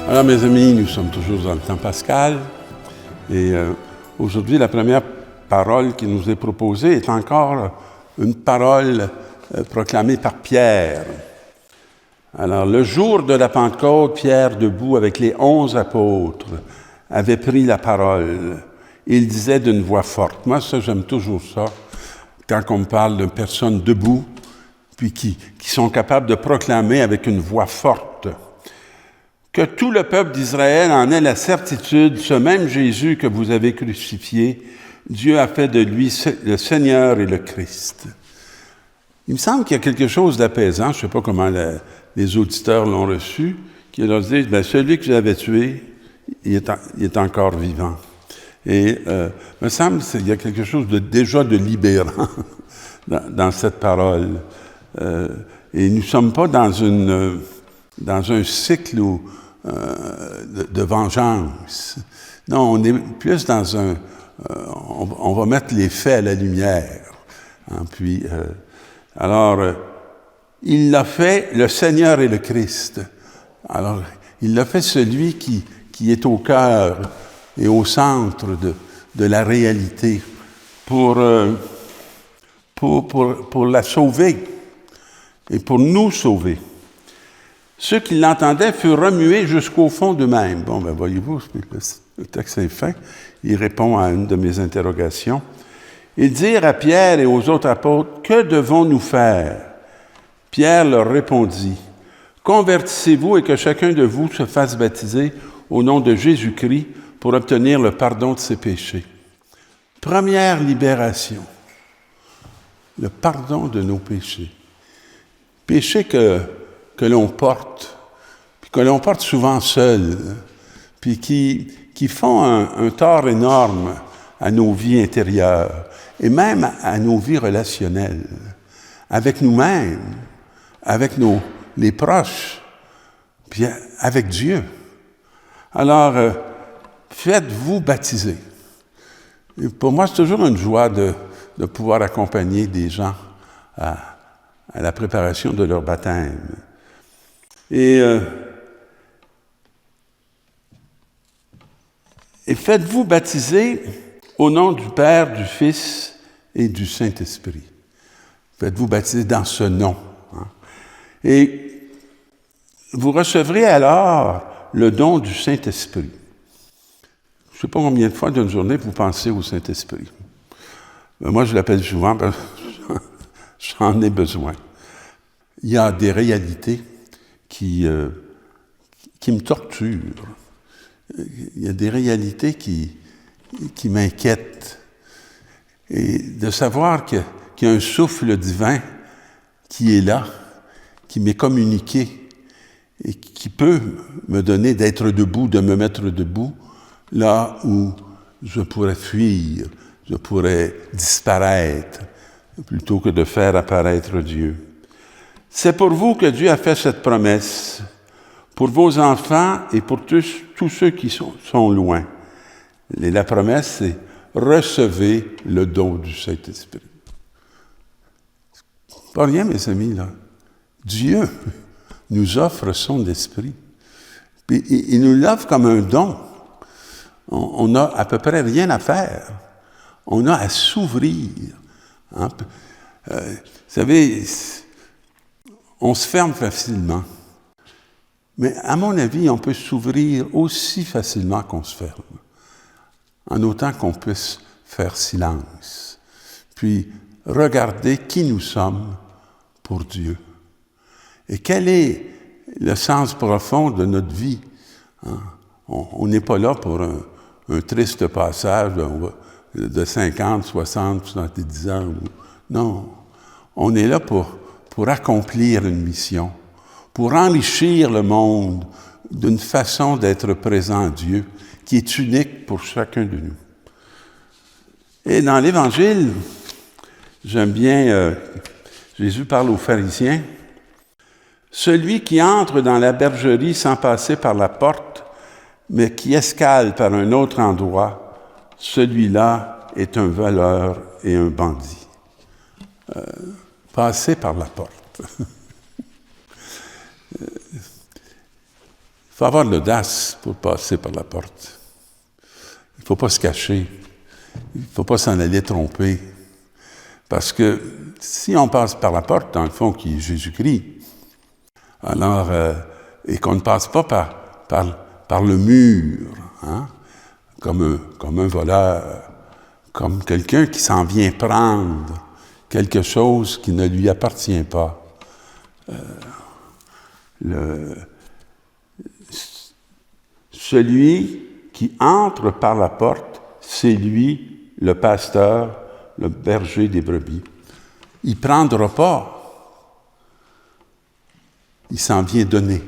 Alors mes amis, nous sommes toujours dans le temps pascal et aujourd'hui la première parole qui nous est proposée est encore une parole proclamée par Pierre. Alors le jour de la Pentecôte, Pierre, debout avec les 11 apôtres, avait pris la parole. Il disait d'une voix forte. Moi, ça, j'aime toujours ça, quand on me parle de personnes debout, puis qui sont capables de proclamer avec une voix forte. Que tout le peuple d'Israël en ait la certitude, ce même Jésus que vous avez crucifié, Dieu a fait de lui le Seigneur et le Christ. Il me semble qu'il y a quelque chose d'apaisant, je ne sais pas comment les auditeurs l'ont reçu, qui leur dit, celui que j'avais tué, il est encore vivant. Et il me semble qu'il y a quelque chose déjà de libérant dans cette parole. Et nous ne sommes pas dans un cycle de vengeance. Non, on est plus dans on va mettre les faits à la lumière. Hein, puis, il l'a fait, le Seigneur et le Christ. Alors, il l'a fait celui qui est au cœur et au centre de la réalité pour la sauver et pour nous sauver. Ceux qui l'entendaient furent remués jusqu'au fond d'eux-mêmes. Bon, voyez-vous, le texte est fin. Il répond à une de mes interrogations. Ils dirent à Pierre et aux autres apôtres, « Que devons-nous faire? » Pierre leur répondit, « Convertissez-vous et que chacun de vous se fasse baptiser au nom de Jésus-Christ pour obtenir le pardon de ses péchés. » Première libération, le pardon de nos péchés. Péchés que l'on porte, puis que l'on porte souvent seul, puis qui font un tort énorme à nos vies intérieures et même à nos vies relationnelles, avec nous-mêmes, avec les proches, puis avec Dieu. Alors, faites-vous baptiser. Et pour moi, c'est toujours une joie de pouvoir accompagner des gens à la préparation de leur baptême. Et faites-vous baptiser au nom du Père, du Fils et du Saint-Esprit. Faites-vous baptiser dans ce nom. Hein. Et vous recevrez alors le don du Saint-Esprit. Je ne sais pas combien de fois d'une journée vous pensez au Saint-Esprit. Mais moi, je l'appelle souvent parce que j'en ai besoin. Il y a des réalités qui me torturent. Il y a des réalités qui m'inquiètent. Et de savoir qu'il y a un souffle divin qui est là, qui m'est communiqué et qui peut me donner d'être debout, de me mettre debout, là où je pourrais fuir, je pourrais disparaître, plutôt que de faire apparaître Dieu. C'est pour vous que Dieu a fait cette promesse, pour vos enfants et pour tous ceux qui sont loin. Et la promesse, c'est « Recevez le don du Saint-Esprit ». Pas rien, mes amis, là. Dieu nous offre son esprit. Puis il nous l'offre comme un don. On n'a à peu près rien à faire. On a à s'ouvrir. Hein? Vous savez, on se ferme facilement. Mais à mon avis, on peut s'ouvrir aussi facilement qu'on se ferme. En autant qu'on puisse faire silence. Puis regarder qui nous sommes pour Dieu. Et quel est le sens profond de notre vie? Hein? On n'est pas là pour un triste passage de 50, 60, 70 ans. Non, on est là pour accomplir une mission, pour enrichir le monde d'une façon d'être présent à Dieu qui est unique pour chacun de nous. Et dans l'Évangile, j'aime bien, Jésus parle aux pharisiens, « Celui qui entre dans la bergerie sans passer par la porte, mais qui escale par un autre endroit, celui-là est un voleur et un bandit. » Passer par la porte. faut avoir l'audace pour passer par la porte. Il ne faut pas se cacher. Il ne faut pas s'en aller tromper. Parce que si on passe par la porte, dans le fond, qui est Jésus-Christ, alors, et qu'on ne passe pas par le mur, hein, comme un voleur, comme quelqu'un qui s'en vient prendre quelque chose qui ne lui appartient pas. Celui qui entre par la porte, c'est lui, le pasteur, le berger des brebis. Il ne prendra pas. Il s'en vient donner.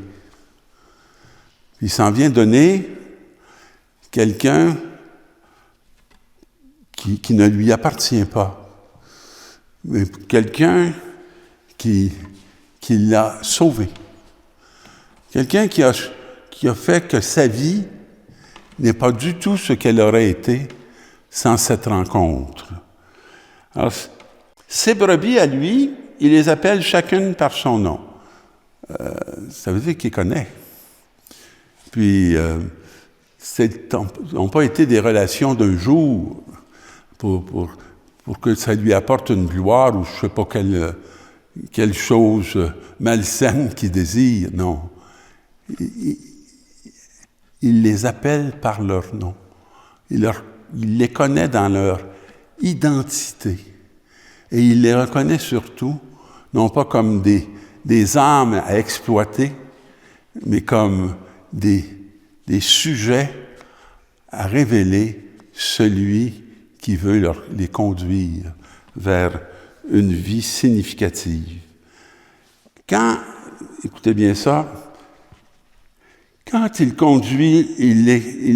Il s'en vient donner quelqu'un qui ne lui appartient pas. Mais quelqu'un qui l'a sauvé. Quelqu'un qui a fait que sa vie n'est pas du tout ce qu'elle aurait été sans cette rencontre. Alors, ces brebis, à lui, il les appelle chacune par son nom. Ça veut dire qu'il connaît. Puis, n'ont pas été des relations d'un jour pour que ça lui apporte une gloire ou je ne sais pas quelle chose malsaine qu'il désire. Non. Il les appelle par leur nom. Il les connaît dans leur identité. Et il les reconnaît surtout, non pas comme des âmes à exploiter, mais comme des sujets à révéler celui qui veut les conduire vers une vie significative. Écoutez bien ça, quand il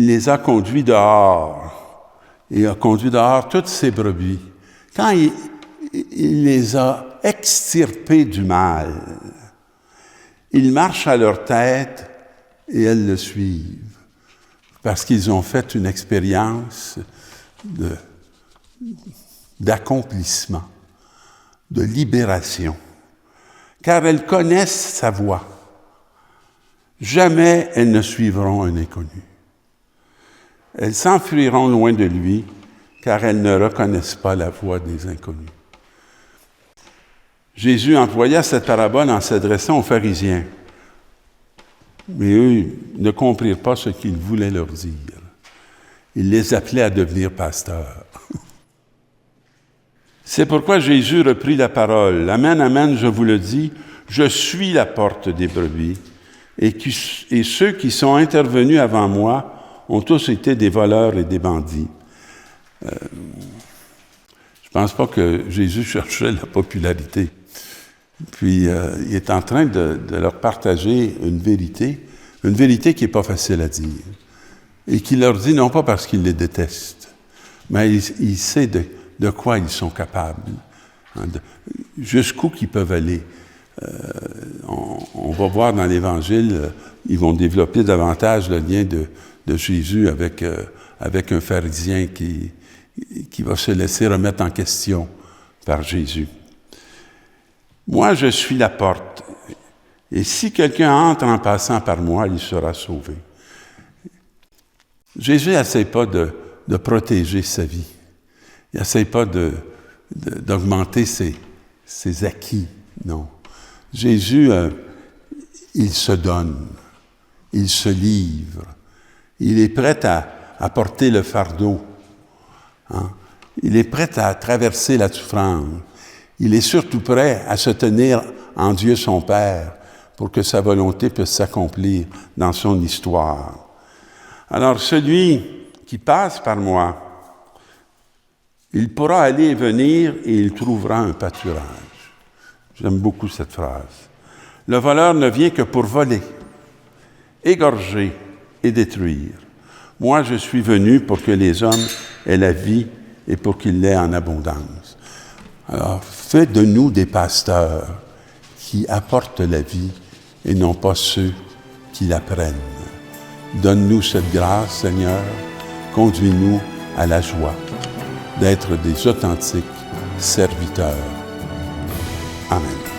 les a conduits dehors, il a conduit dehors toutes ses brebis. Quand il les a extirpés du mal, il marche à leur tête et elles le suivent, parce qu'ils ont fait une expérience d'accomplissement, de libération, car elles connaissent sa voix. Jamais elles ne suivront un inconnu. Elles s'enfuiront loin de lui, car elles ne reconnaissent pas la voix des inconnus. Jésus employa cette parabole en s'adressant aux pharisiens. Mais eux ne comprirent pas ce qu'il voulait leur dire. Il les appelait à devenir pasteurs. C'est pourquoi Jésus reprit la parole. Amen, amen, je vous le dis, je suis la porte des brebis. Et ceux qui sont intervenus avant moi ont tous été des voleurs et des bandits. Je ne pense pas que Jésus cherchait la popularité. Puis, il est en train de leur partager une vérité qui n'est pas facile à dire. Et qu'il leur dit non pas parce qu'il les déteste, mais il sait de quoi ils sont capables, hein, jusqu'où ils peuvent aller. On va voir dans l'Évangile, ils vont développer davantage le lien de Jésus avec un pharisien qui va se laisser remettre en question par Jésus. Moi, je suis la porte, et si quelqu'un entre en passant par moi, il sera sauvé. Jésus n'essaie pas de protéger sa vie. Il n'essaie pas d'augmenter ses acquis, non. Jésus, il se donne, il se livre, il est prêt à porter le fardeau, hein? Il est prêt à traverser la souffrance, il est surtout prêt à se tenir en Dieu son Père pour que sa volonté puisse s'accomplir dans son histoire. Alors celui qui passe par moi, il pourra aller et venir et il trouvera un pâturage. J'aime beaucoup cette phrase. Le voleur ne vient que pour voler, égorger et détruire. Moi, je suis venu pour que les hommes aient la vie et pour qu'ils l'aient en abondance. Alors, fais de nous des pasteurs qui apportent la vie et non pas ceux qui la prennent. Donne-nous cette grâce, Seigneur. Conduis-nous à la joie d'être des authentiques serviteurs. Amen.